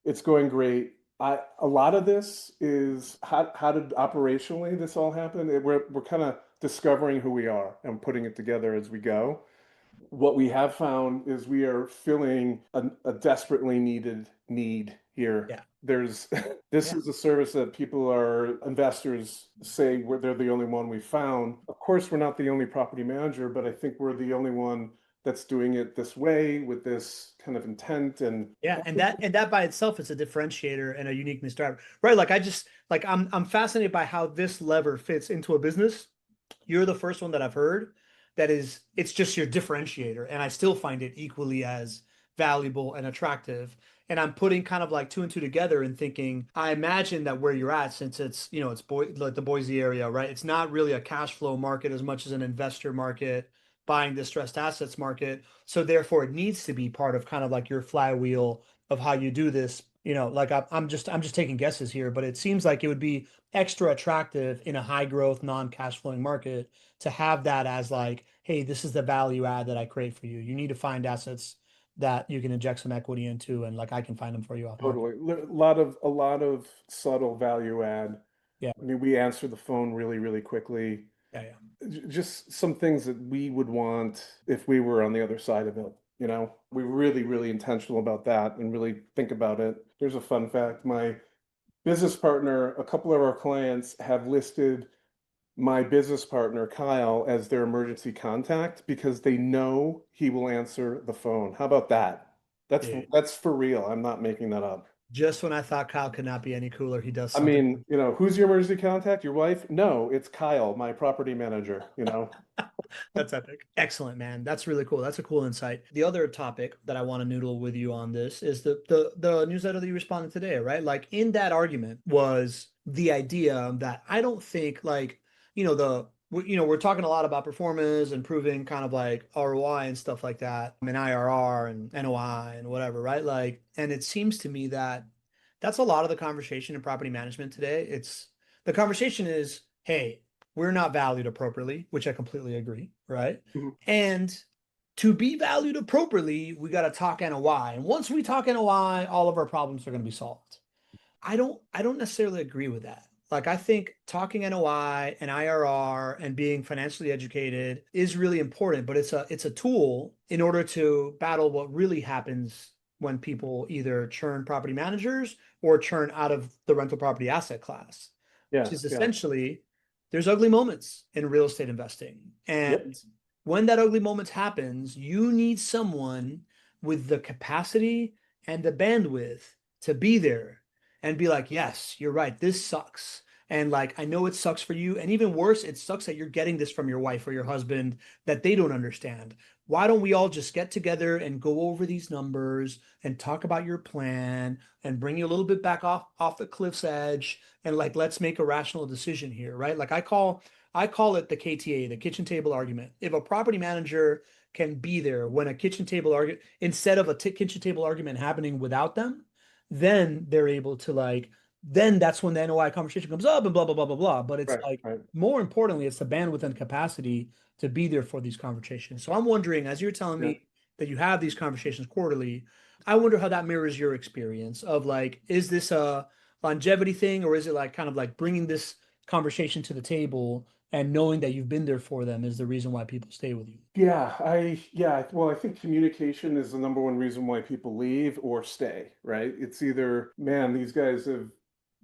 Speaker 2: It's going great. A lot of this is how did operationally this all happen? We're kind of discovering who we are and putting it together as we go. What we have found is we are filling a desperately needed need here.
Speaker 1: Yeah.
Speaker 2: There's this
Speaker 1: Yeah.
Speaker 2: is a service that investors say they're the only one we found. Of course, we're not the only property manager, but I think we're the only one that's doing it this way with this kind of intent and
Speaker 1: Yeah, and that by itself is a differentiator and a uniqueness driver, right? Like I just like I'm fascinated by how this lever fits into a business. You're the first one that I've heard that is it's just your differentiator, and I still find it equally as valuable and attractive. And I'm putting kind of like two and two together and thinking, I imagine that where you're at, since it's it's like the Boise area, right? It's not really a cash flow market as much as an investor market, buying distressed assets market. So therefore, it needs to be part of kind of like your flywheel of how you do this Like I'm just taking guesses here, but it seems like it would be extra attractive in a high growth, non-cash flowing market to have that as like, hey, this is the value add that I create for you. You need to find assets that you can inject some equity into, and like I can find them for you off market.
Speaker 2: Totally. A lot of subtle value add.
Speaker 1: Yeah,
Speaker 2: I mean, we answer the phone really, really quickly.
Speaker 1: yeah, yeah.
Speaker 2: Just some things that we would want if we were on the other side of it. We're really, really intentional about that and really think about it. Here's a fun fact. My business partner, a couple of our clients have listed my business partner, Kyle, as their emergency contact because they know he will answer the phone. How about that? That's
Speaker 1: Dude.
Speaker 2: that's for real. I'm not making that up.
Speaker 1: Just when I thought Kyle could not be any cooler, he does
Speaker 2: I
Speaker 1: something.
Speaker 2: mean, who's your emergency contact? Your wife? No, it's Kyle, my property manager.
Speaker 1: That's epic. Excellent, man. That's really cool. That's a cool insight. The other topic that I want to noodle with you on this is the newsletter that you responded today, right? Like in that argument was the idea that I don't think like, we're talking a lot about performance and proving kind of like ROI and stuff like that, and IRR and NOI and whatever, right? Like, and it seems to me that that's a lot of the conversation in property management today. It's the conversation is, hey, we're not valued appropriately, which I completely agree, right?
Speaker 2: Mhm.
Speaker 1: And to be valued appropriately, we got to talk NOI. And once we talk NOI, all of our problems are going to be solved. I don't necessarily agree with that. Like I think talking NOI and IRR and being financially educated is really important, but it's a tool in order to battle what really happens when people either churn property managers or churn out of the rental property asset class, which
Speaker 2: Yeah,
Speaker 1: is
Speaker 2: yeah.
Speaker 1: essentially there's ugly moments in real estate investing.
Speaker 2: Yep.
Speaker 1: And when that ugly moment happens, you need someone with the capacity and the bandwidth to be there and be like, yes, you're right. This sucks. And like, I know it sucks for you. And even worse, it sucks that you're getting this from your wife or your husband that they don't understand. Why don't we all just get together and go over these numbers and talk about your plan and bring you a little bit back off the cliff's edge and like let's make a rational decision here, right? Like I call it the KTA, the kitchen table argument. If a property manager can be there when a kitchen table argument instead of a kitchen table argument happening without them, then they're able to like then that's when the NOI conversation comes up and blah blah blah blah blah. But it's
Speaker 2: Right,
Speaker 1: like
Speaker 2: right.
Speaker 1: more importantly, it's the bandwidth and capacity to be there for these conversations. So I'm wondering, as you're telling
Speaker 2: Yeah.
Speaker 1: me that you have these conversations quarterly, I wonder how that mirrors your experience of like, is this a longevity thing or is it like kind of like bringing this conversation to the table and knowing that you've been there for them is the reason why people stay with you?
Speaker 2: Well, I think communication is the number one reason why people leave or stay, right? It's either, man, these guys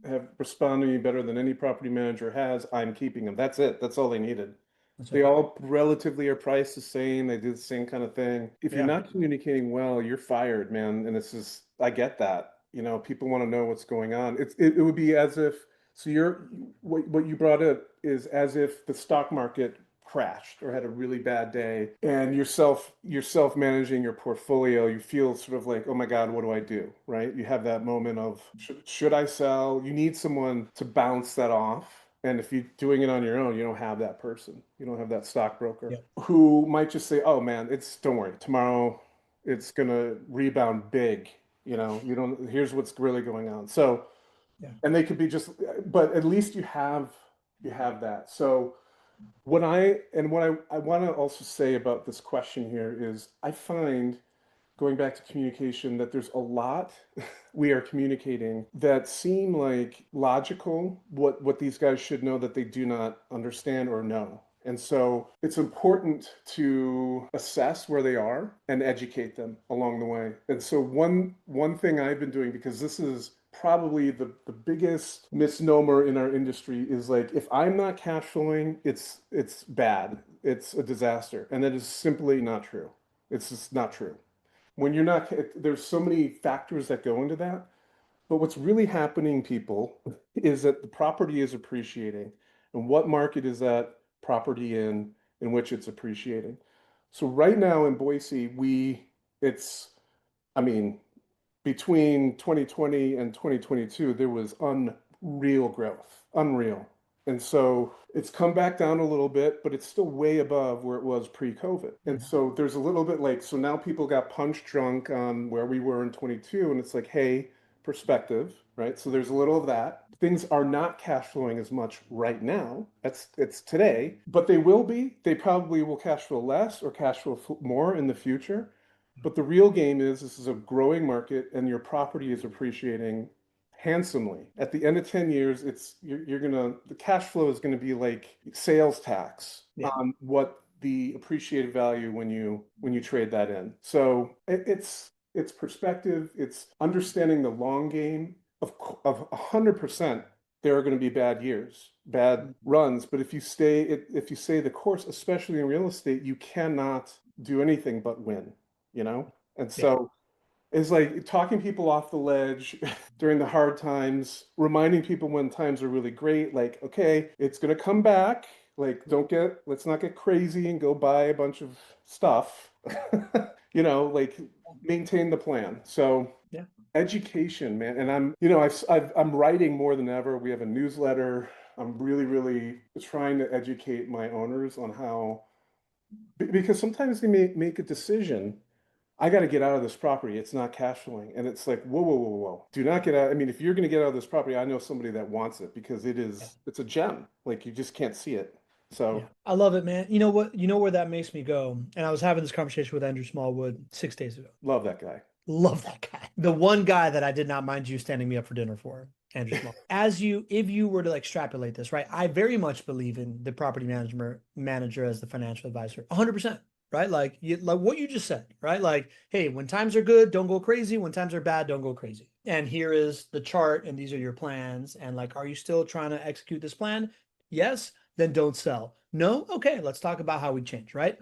Speaker 2: have responded to me better than any property manager has. I'm keeping them. That's it. That's all they needed.
Speaker 1: That's
Speaker 2: They
Speaker 1: it.
Speaker 2: all relatively are priced the same. They do the same kind of thing. If you're
Speaker 1: Yeah.
Speaker 2: not communicating well, you're fired, man. And it's just, I get that. People want to know what's going on. It would be as if, so what you brought up is as if the stock market crashed or had a really bad day and you're self managing your portfolio. You feel sort of like, oh my God, what do I do? Right? You have that moment of, should I sell? You need someone to bounce that off. And if you're doing it on your own, you don't have that person. You don't have that stockbroker
Speaker 1: Yeah.
Speaker 2: who might just say, "Oh man, don't worry. Tomorrow it's gonna rebound big." You don't, here's what's really going on. So,
Speaker 1: Yeah.
Speaker 2: and they could be just, but at least you have that. So what I want to also say about this question here is I find going back to communication that there's a lot we are communicating that seem like logical, what these guys should know that they do not understand or know. And so it's important to assess where they are and educate them along the way. And so one thing I've been doing, because this is probably the biggest misnomer in our industry, is like if I'm not cash flowing, it's bad. It's a disaster. And that is simply not true. It's just not true. When you're not, there's so many factors that go into that. But what's really happening, people, is that the property is appreciating. And what market is that property in which it's appreciating? So right now in Boise, it's, I mean, between 2020 and 2022, there was unreal growth, unreal. And so it's come back down a little bit, but it's still way above where it was pre-COVID. And
Speaker 1: Mhm.
Speaker 2: so there's a little bit like, so now people got punch drunk on where we were in 22, and it's like, hey, perspective, right? So there's a little of that. Things are not cash flowing as much right now. It's today, but they will be. They probably will cash flow less or cash flow more in the future. But the real game is this is a growing market and your property is appreciating handsomely. At the end of 10 years, you're gonna the cash flow is gonna be like sales tax
Speaker 1: Yeah.
Speaker 2: on what the appreciated value when you trade that in. So it's perspective, it's understanding the long game. Of 100%, there are going to be bad years, bad runs, but if you stay the course, especially in real estate, you cannot do anything but win, you know? And
Speaker 1: Yeah.
Speaker 2: so it's like talking people off the ledge during the hard times, reminding people when times are really great, like, okay, it's going to come back. Like, let's not get crazy and go buy a bunch of stuff. Like maintain the plan. So
Speaker 1: Yeah.
Speaker 2: education, man. And I'm writing more than ever. We have a newsletter. I'm really, really trying to educate my owners on how, because sometimes they may make a decision. I got to get out of this property. It's not cash flowing. And it's like, whoa, whoa, whoa, whoa. Do not get out. I mean, if you're going to get out of this property, I know somebody that wants it because
Speaker 1: Yeah.
Speaker 2: it's a gem. Like you just can't see it.
Speaker 1: Yeah.
Speaker 2: So
Speaker 1: I love it, man. You know what? You know where that makes me go? And I was having this conversation with Andrew Smallwood 6 days ago.
Speaker 2: love that guy.
Speaker 1: Love that guy. The one guy that I did not mind you standing me up for dinner for, Andrew Small. If you were to like extrapolate this, right? I very much believe in the property manager as the financial advisor, 100%, right? Like what you just said, right? Like, hey, when times are good, don't go crazy. When times are bad, don't go crazy. And here is the chart, and these are your plans. And like, are you still trying to execute this plan? Yes, then don't sell. No, okay, let's talk about how we change, right?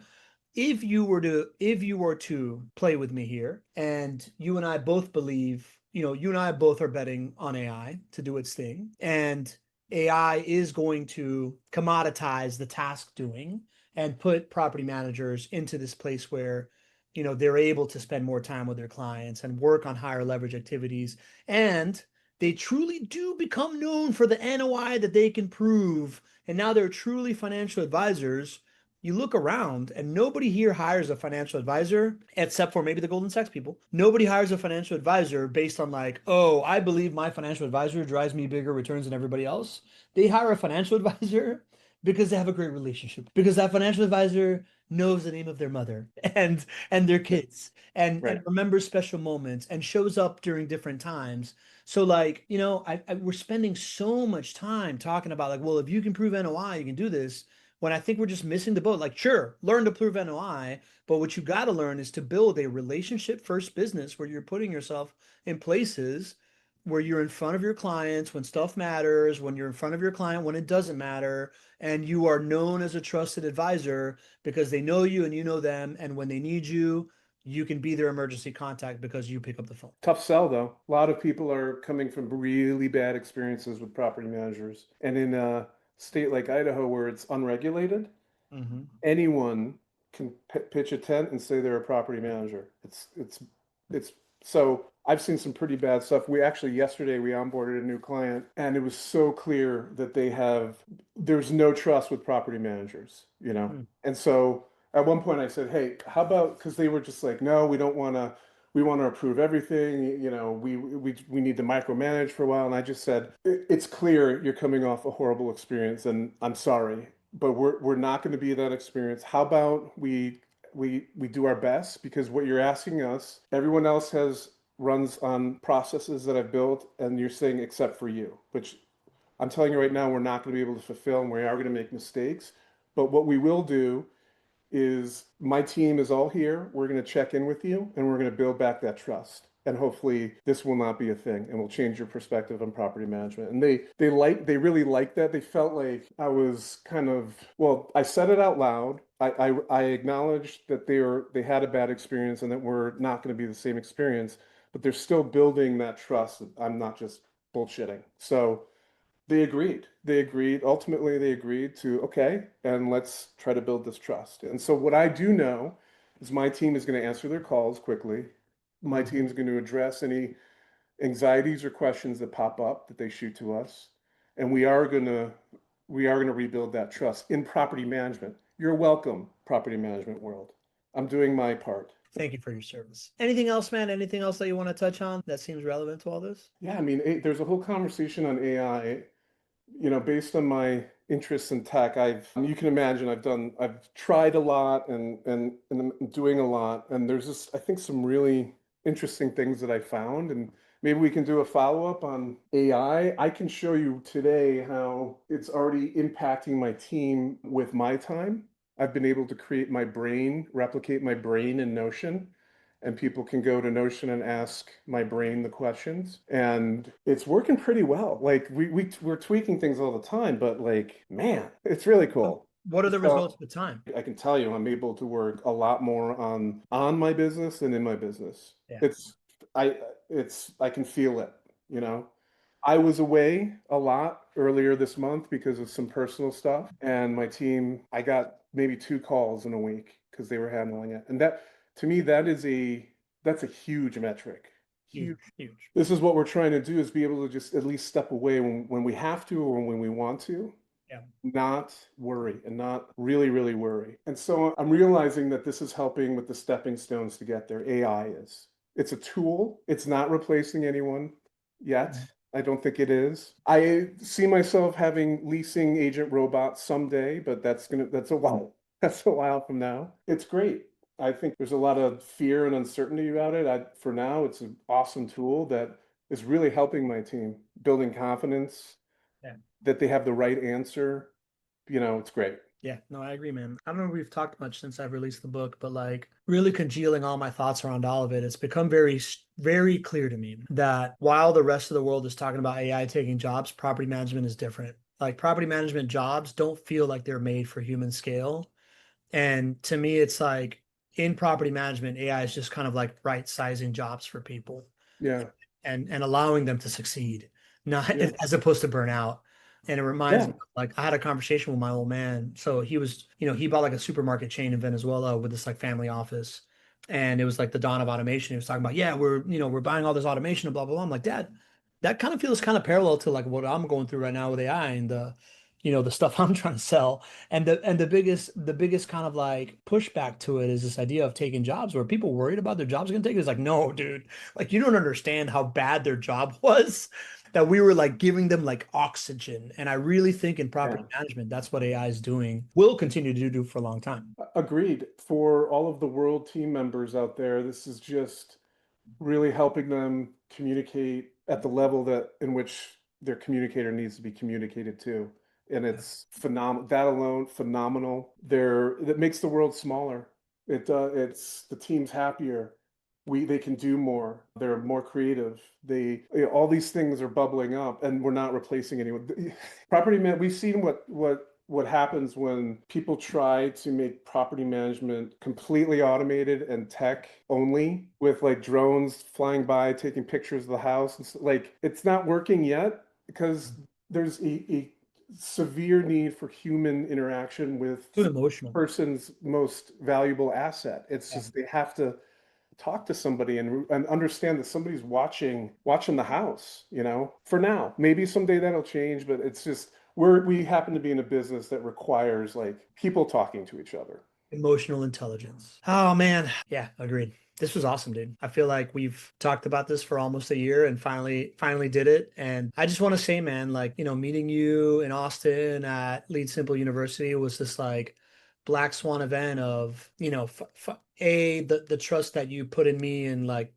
Speaker 1: If you were to play with me here and you and I both believe, you and I both are betting on AI to do its thing, and AI is going to commoditize the task doing and put property managers into this place where they're able to spend more time with their clients and work on higher leverage activities, and they truly do become known for the NOI that they can prove, and now they're truly financial advisors. You look around and nobody here hires a financial advisor except for maybe the Golden Sachs people. Nobody hires a financial advisor based on like, oh, I believe my financial advisor drives me bigger returns than everybody else. They hire a financial advisor because they have a great relationship, because that financial advisor knows the name of their mother and their kids and
Speaker 2: Right.
Speaker 1: remembers special moments and shows up during different times. So like, we're spending so much time talking about like, well, if you can prove NOI, you can do this, when I think we're just missing the boat. Like, sure, learn to prove NOI, but what you got to learn is to build a relationship first business where you're putting yourself in places where you're in front of your clients when stuff matters, when you're in front of your client when it doesn't matter, and you are known as a trusted advisor because they know you and you know them, and when they need you, you can be their emergency contact because you pick up the phone.
Speaker 2: Tough sell though. A lot of people are coming from really bad experiences with property managers. And in a state like Idaho where it's unregulated,
Speaker 1: Mm-hmm.
Speaker 2: anyone can pitch a tent and say they're a property manager. It's so I've seen some pretty bad stuff. We actually yesterday we onboarded a new client and it was so clear that there's no trust with property managers, you know.
Speaker 1: Mm.
Speaker 2: And so at one point I said, "Hey, how about," because they were just like, "No, we don't want to. We want to approve everything. We need to micromanage for a while." And I just said, "It's clear you're coming off a horrible experience, and I'm sorry, but we're not going to be that experience. How about we do our best, because what you're asking us, everyone else has runs on processes that I've built, and you're saying except for you, which I'm telling you right now, we're not going to be able to fulfill, and we are going to make mistakes. But what we will do is my team is all here. We're going to check in with you and we're going to build back that trust. And hopefully this will not be a thing and will change your perspective on property management." And they really liked that. They felt like I was kind of, well, I said it out loud. I acknowledged that they had a bad experience and that we're not going to be the same experience, but they're still building that trust that I'm not just bullshitting. So they agreed. They agreed. Ultimately, they agreed to, okay, and let's try to build this trust. And so, what I do know is my team is going to answer their calls quickly. My
Speaker 1: Mm-hmm.
Speaker 2: team is going to address any anxieties or questions that pop up that they shoot to us, and we are going to rebuild that trust in property management. You're welcome, property management world. I'm doing my part.
Speaker 1: Thank you for your service. Anything else, man? Anything else that you want to touch on that seems relevant to all this?
Speaker 2: Yeah, I mean, there's a whole conversation on AI. Based on my interests in tech, you can imagine I've tried a lot and I'm doing a lot, and there's just I think some really interesting things that I found, and maybe we can do a follow-up on AI. I can show you today how it's already impacting my team with my time. I've been able to replicate my brain in Notion, and people can go to Notion and ask my brain the questions. And it's working pretty well. Like we're tweaking things all the time, but like, man, it's really cool.
Speaker 1: What are the results
Speaker 2: So
Speaker 1: of the time?
Speaker 2: I can tell you I'm able to work a lot more on my business and in my business.
Speaker 1: Yeah.
Speaker 2: I I can feel it, you know. I was away a lot earlier this month because of some personal stuff, and my team, I got maybe 2 calls in a week because they were handling it. And that, to me, that's a huge metric.
Speaker 1: Huge,
Speaker 2: Huge.
Speaker 1: huge.
Speaker 2: This is what we're trying to do, is be able to just at least step away when we have to or when we want to,
Speaker 1: Yeah.
Speaker 2: not worry and not really, really worry. And so I'm realizing that this is helping with the stepping stones to get there. AI is. It's a tool. It's not replacing anyone yet.
Speaker 1: Mhm.
Speaker 2: I don't think it is. I see myself having leasing agent robots someday, but that's a while. That's a while from now. It's great. I think there's a lot of fear and uncertainty about it. For now, it's an awesome tool that is really helping my team, building confidence
Speaker 1: Yeah.
Speaker 2: that they have the right answer. It's great.
Speaker 1: Yeah, no, I agree, man. I don't know if we've talked much since I've released the book, but like really congealing all my thoughts around all of it, it's become very, very clear to me that while the rest of the world is talking about AI taking jobs, property management is different. Like property management jobs don't feel like they're made for human scale. And to me, it's like in property management, AI is just kind of like right sizing jobs for people
Speaker 2: Yeah.
Speaker 1: and allowing them to succeed, not
Speaker 2: Yeah.
Speaker 1: as opposed to burn out. And it reminds
Speaker 2: Yeah.
Speaker 1: me, like I had a conversation with my old man. So he was, he bought like a supermarket chain in Venezuela with this like family office. And it was like the dawn of automation. He was talking about, yeah, we're buying all this automation and blah, blah, blah. I'm like, Dad, that kind of feels kind of parallel to like what I'm going through right now with AI and the stuff I'm trying to sell. And the biggest kind of like pushback to it is this idea of taking jobs where people worried about their jobs going to take it. It's like, no, dude, like you don't understand how bad their job was, that we were like giving them like oxygen. And I really think in property
Speaker 2: Yeah.
Speaker 1: management, that's what AI is doing, will continue to do for a long time.
Speaker 2: Agreed. For all of the world team members out there, this is just really helping them communicate at the level that in which their communicator needs to be communicated to. And
Speaker 1: Yeah.
Speaker 2: it's phenomenal. That alone, phenomenal. That makes the world smaller. It's the team's happier. They can do more. They're more creative. All these things are bubbling up, and we're not replacing anyone. Property man, we've seen what happens when people try to make property management completely automated and tech only, with like drones flying by taking pictures of the house. Like it's not working yet because there's a severe need for human interaction with
Speaker 1: Too emotional.
Speaker 2: person's most valuable asset. It's
Speaker 1: Yeah.
Speaker 2: just they have to talk to somebody and understand that somebody's watching the house, for now. Maybe someday that'll change, but it's just we happen to be in a business that requires like people talking to each other.
Speaker 1: Emotional intelligence. Oh man. Yeah, agreed. This was awesome, dude. I feel like we've talked about this for almost a year and finally did it. And I just want to say, man, like, meeting you in Austin at Lead Simple University was this like black swan event of, the trust that you put in me and like,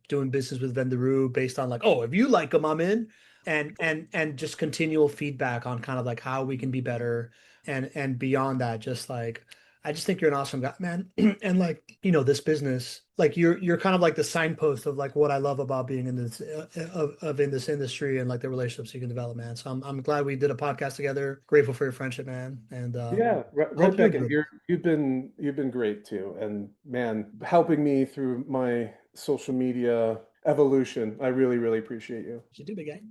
Speaker 1: doing business with Vendoroo based on like, oh, if you like them, I'm in. And just continual feedback on kind of like how we can be better and beyond that, just like I just think you're an awesome guy, man. And like, this business, like you're kind of like the signpost of like what I love about being in this of in this industry and like the relationships you can develop, man. So I'm glad we did a podcast together. Grateful for your friendship, man. And
Speaker 2: Yeah,
Speaker 1: I hope
Speaker 2: right
Speaker 1: you
Speaker 2: back at
Speaker 1: enjoyed it.
Speaker 2: you've been great too, and man, helping me through my social media evolution. I really, really appreciate you.
Speaker 1: You do, big guy.